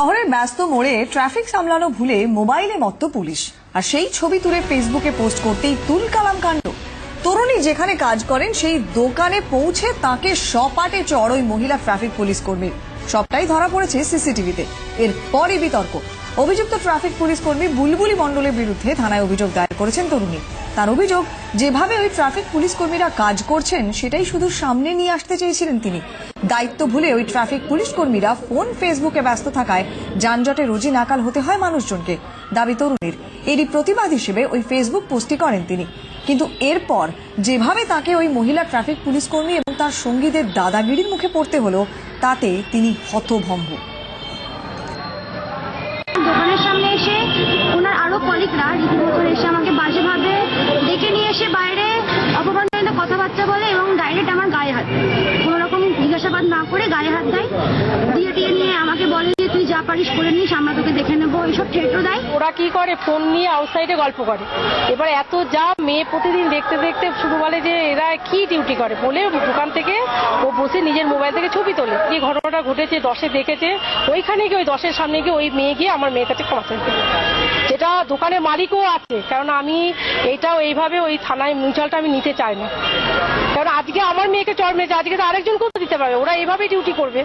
শহরের ব্যস্ত মোড়ে ট্রাফিক সামলানো ভুলে মোবাইলে মত্ত পুলিশ, আর সেই ছবি তুলে ফেসবুকে পোস্ট করতেই তুলকালাম কাণ্ড। তরুণী যেখানে কাজ করেন সেই দোকানে পৌঁছে তাকে সপাটে চড় ওই মহিলা ট্রাফিক পুলিশ কর্মীর। সবটাই ধরা পড়েছে সিসিটিভিতে। এরপরই বিতর্ক। অভিযুক্ত ট্রাফিক পুলিশ কর্মী বুলবুলি মণ্ডলের বিরুদ্ধে থানায় অভিযোগ দায়ের করেছেন তরুণী। তার অভিযোগ, যেভাবে ওই ট্রাফিক পুলিশ কর্মীরা কাজ করছেন সেটাই শুধু সামনে নিয়ে আসতে চেয়েছিলেন তিনি। দায়িত্ব ভুলে ওই ট্রাফিক পুলিশ কর্মীরা ফোন ফেসবুকে ব্যস্ত থাকায় যানজটে রোজই নাকাল হতে হয় মানুষজনকে। দাবি তরুণীর। এরই প্রতিবাদ হিসেবে ওই ফেসবুক পোস্টটি করেন তিনি। কিন্তু এরপর যেভাবে তাকে ওই মহিলা ট্রাফিক পুলিশ কর্মী এবং তার সঙ্গীদের দাদাগিরির মুখে পড়তে হলো, তাতে তিনি হতভম্ব। দোকানের সামনে এসে ওনার আরো কলিগরা রীতিমতো এসে আমাকে বাজেভাবে ডেকে নিয়ে এসে বাইরে অপমানজনিত কথাবার্তা বলে এবং ডাইরেক্ট আমার গায়ে হাত দেয়। কোনো রকম জিজ্ঞাসাবাদ না করে গায়ে হাত দেয়, দিয়ে নিয়ে আমাকে বলে যে তুই যা পারিস করে নিস, আমরা তোকে দেখে নেবো, এইসব থ্রেটও দেয়। ওরা কি করে, ফোন নিয়ে আউটসাইডে গল্প করে। এবার এত যা মেয়ে প্রতিদিন দেখতে দেখতে শুধু বলে যে এরা কি ডিউটি করে বলে দোকান থেকে ও বসে নিজের মোবাইল থেকে ছবি তোলে। যে ঘটনাটা ঘটেছে 10-এ দেখেছে, ওইখানে গিয়ে ওই 10-এর সামনে গিয়ে ওই মেয়ে গিয়ে আমার মেয়ের কাছে ক্ষমা চাইছে, যেটা দোকানের মালিকও আছে। কারণ আমি এইটাও এইভাবে ওই থানায় মিউচুয়ালটা আমি নিতে চাই না। কারণ আজকে আমার মেয়েকে চড় মেরেছে, আজকে তো আরেকজন করতে দিতে পারবে। ওরা এইভাবেই ডিউটি করবে।